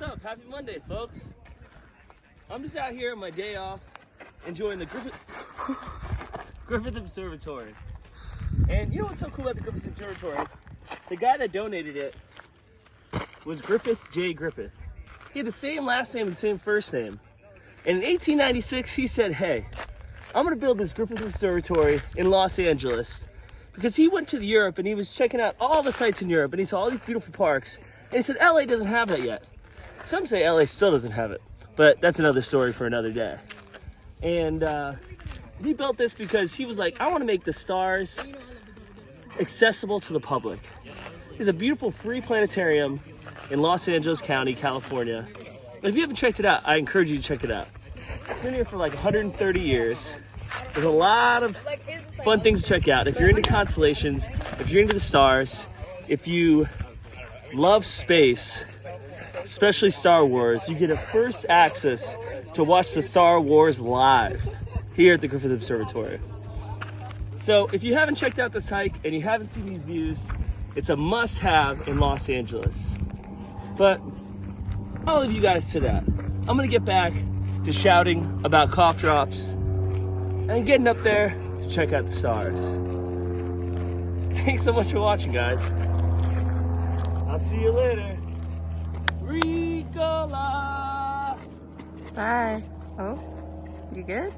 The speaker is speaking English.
What's up? Happy Monday, folks. I'm just out here on my day off enjoying the Griffith Observatory. And you know what's so cool about the Griffith Observatory? The guy that donated it was Griffith J Griffith. He had the same last name and the same first name. And in 1896, he said, hey, I'm gonna build this Griffith Observatory in Los Angeles, because he went to Europe and he was checking out all the sites in Europe and he saw all these beautiful parks. And he said, LA doesn't have that yet. Some say LA still doesn't have it, but that's another story for another day. And he built this because he was like, I want to make the stars accessible to the public. There's a beautiful free planetarium in Los Angeles County, California. But if you haven't checked it out, I encourage you to check it out. It's been here for like 130 years. There's a lot of fun things to check out. If you're into constellations, if you're into the stars, if you love space, especially Star Wars, you get a first access to watch the Star Wars live here at the Griffith Observatory. So if you haven't checked out this hike and you haven't seen these views, it's a must-have in Los Angeles. But I'll leave you guys to that. I'm gonna get back to shouting about cough drops and getting up there to check out the stars. Thanks so much for watching, guys. I'll see you later. Ricola! Bye. Oh, you good?